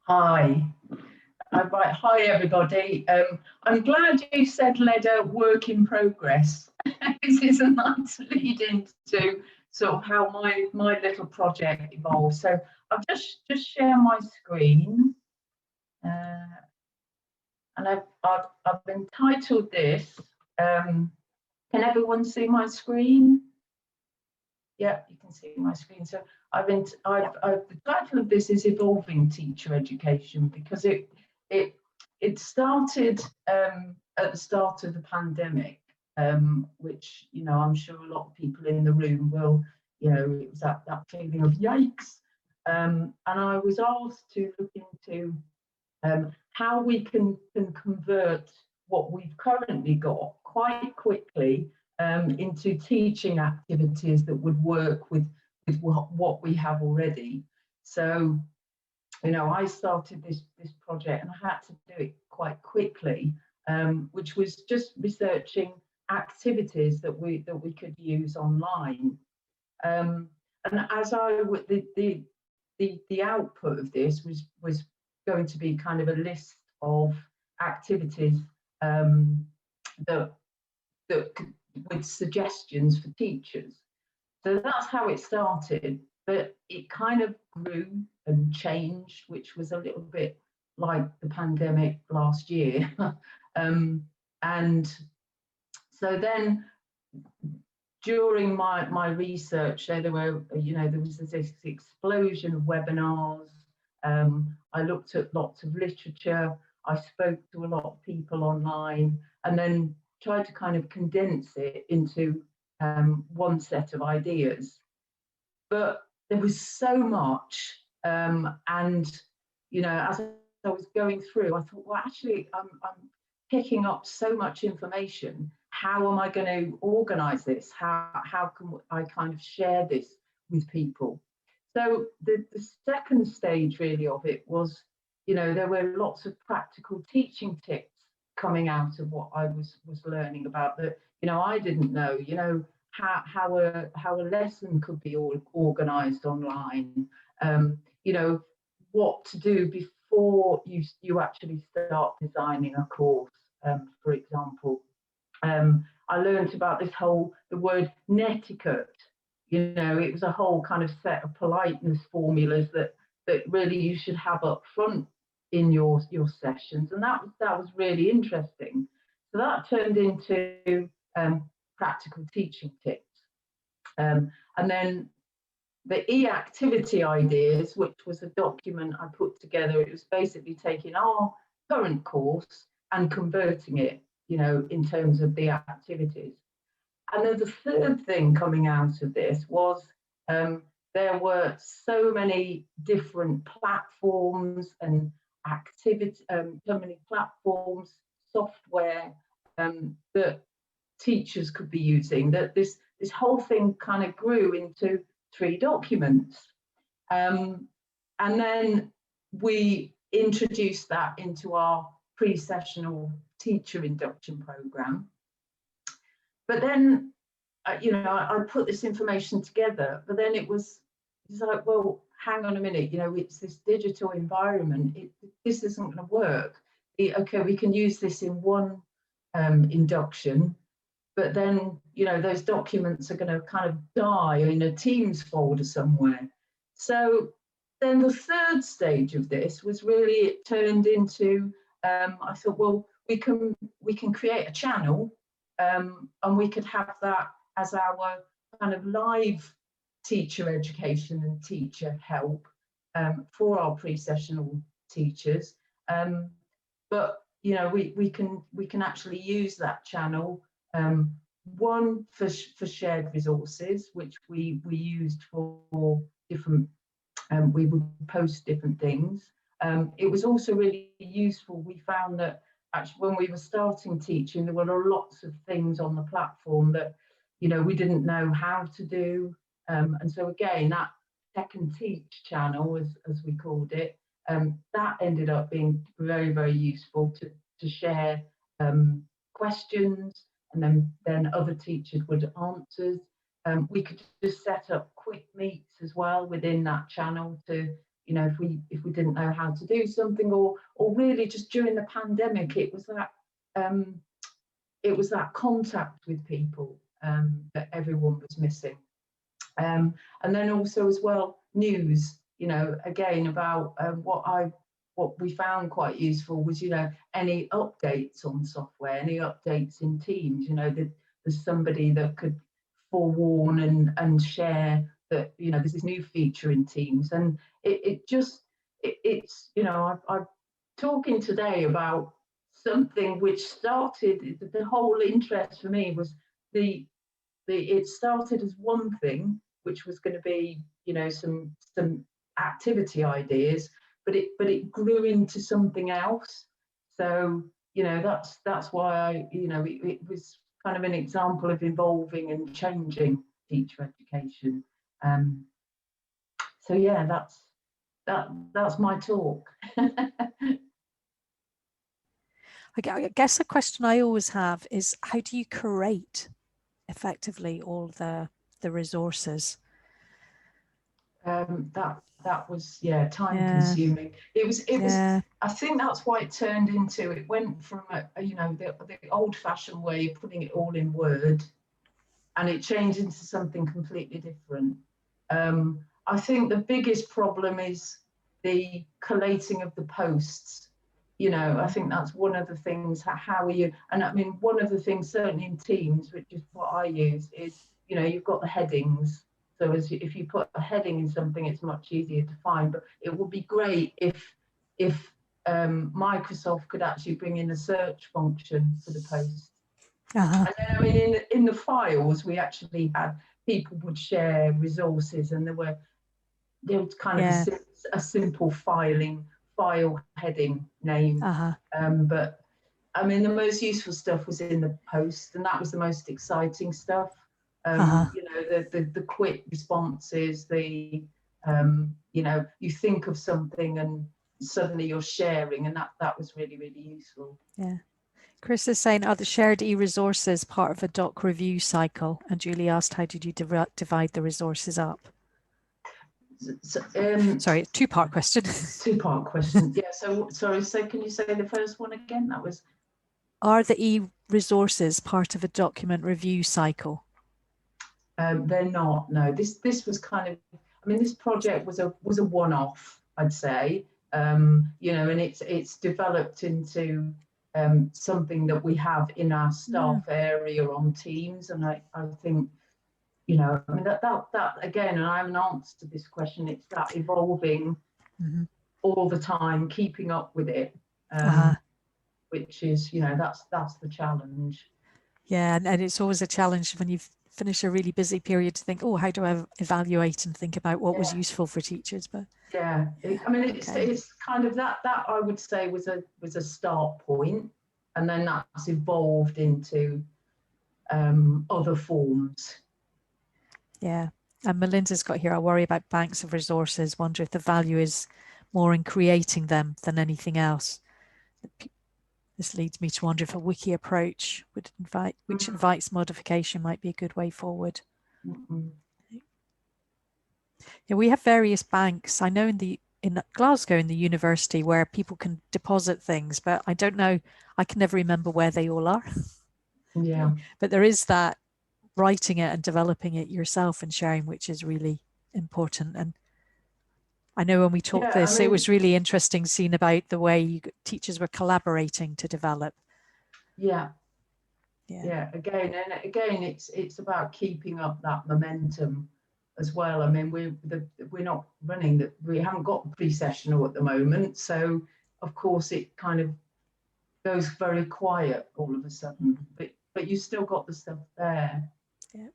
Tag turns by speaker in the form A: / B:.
A: Hi. Right. Hi, everybody. I'm glad you said Leda work in progress. This is a nice lead into sort of how my little project evolved. So I'll just share my screen, and I've entitled this. Can everyone see my screen? Yeah, you can see my screen. So the title of this is Evolving Teacher Education, because it started at the start of the pandemic, which, I'm sure a lot of people in the room will, it was that feeling of yikes. And I was asked to look into how we can convert what we've currently got quite quickly into teaching activities that would work with what we have already. So, I started this project and I had to do it quite quickly, which was just researching activities that we could use online. And as the output of this was going to be kind of a list of activities that with suggestions for teachers. So that's how it started, but it kind of grew and changed, which was a little bit like the pandemic last year. And so then during my research, there was this explosion of webinars. I looked at lots of literature. I spoke to a lot of people online, and then tried to kind of condense it into one set of ideas. But there was so much, and as I was going through, I thought, well, actually, I'm picking up so much information. How am I going to organize this? How can I kind of share this with people? So the second stage really of it was, there were lots of practical teaching tips coming out of what I was learning about that, I didn't know, how a lesson could be organized online, what to do before you actually start designing a course, for example. I learned about the word netiquette. It was a whole kind of set of politeness formulas that really you should have up front in your sessions, and that was really interesting. So that turned into practical teaching tips, and then the e-activity ideas, which was a document I put together. It was basically taking our current course and converting it, in terms of the activities. And then the third thing coming out of this was there were so many different platforms and activities, so many platforms, software that teachers could be using, that this whole thing kind of grew into 3 documents. And then we introduced that into our pre-sessional teacher induction program. But then, I put this information together, but then it's like, well, hang on a minute, it's this digital environment. This isn't going to work. Okay, we can use this in one induction, but then, those documents are going to kind of die in a Teams folder somewhere. So then the third stage of this was really, it turned into, I thought, well, we can create a channel, and we could have that as our kind of live teacher education and teacher help for our pre-sessional teachers. But we can actually use that channel, one for shared resources, which we used for different. We would post different things. It was also really useful. We found that actually when we were starting teaching, there were lots of things on the platform that we didn't know how to do, and so again, that second teach channel, as we called it, that ended up being very, very useful to share questions, and then other teachers would answer. We could just set up quick meets as well within that channel to you know, if we didn't know how to do something, or really just during the pandemic, it was that contact with people that everyone was missing. And then also as well, news, you know, again, about what we found quite useful was, you know, any updates on software, any updates in Teams, you know, that there's somebody that could forewarn and share that, you know, there's this new feature in Teams. And it's, you know, I'm talking today about something which started, the whole interest for me was it started as one thing, which was going to be, you know, some activity ideas, but it grew into something else. So, you know, that's why you know, it was kind of an example of evolving and changing teacher education. So yeah, that's my talk.
B: I guess a question I always have is, how do you curate effectively all the resources?
A: That was, yeah, time consuming. It was I think that's why it went from you know, the old fashioned way of putting it all in Word, and it changed into something completely different. I think the biggest problem is the collating of the posts. You know, I think that's one of the things. How are you? And I mean, one of the things certainly in Teams, which is what I use, is, you know, you've got the headings. So if you put a heading in something, it's much easier to find. But it would be great if Microsoft could actually bring in a search function for the post. And then, I mean, in the files, we actually had people would share resources, and there was kind of a simple file heading name. But I mean, the most useful stuff was in the post, and that was the most exciting stuff. You know, the quick responses, you know, you think of something and suddenly you're sharing, and that was really, really useful.
B: Yeah. Chris is saying, are the shared e-resources part of a doc review cycle? And Julie asked, how did you divide the resources up? Sorry, two-part question.
A: Two-part question. Yeah, so sorry, so can you say the first one again? That was,
B: are the e-resources part of a document review cycle?
A: They're not, no. This was kind of, I mean, this project was a one-off, I'd say. You know, and it's developed into something that we have in our staff area on Teams. And I think, you know, I mean, that again, and I have an answer to this question, it's that evolving all the time, keeping up with it, which is, you know, that's the challenge.
B: Yeah, and it's always a challenge when you've finished a really busy period to think, oh, how do I evaluate and think about what was useful for teachers? But
A: I mean, it's kind of that I would say was a start point, and then that's evolved into other forms.
B: Yeah, and Melinda's got here, I worry about banks of resources, wonder if the value is more in creating them than anything else. This leads me to wonder if a wiki approach which invites modification might be a good way forward. Yeah, we have various banks. I know in Glasgow, in the university, where people can deposit things, but I don't know, I can never remember where they all are.
A: Yeah.
B: But there is that writing it and developing it yourself and sharing, which is really important. And I know when we talked it was really interesting seeing about the way teachers were collaborating to develop.
A: Yeah. Again, it's about keeping up that momentum as well. I mean, we're not running we haven't got pre-sessional at the moment, so of course it kind of goes very quiet all of a sudden. But you still got the stuff there.
B: Yeah.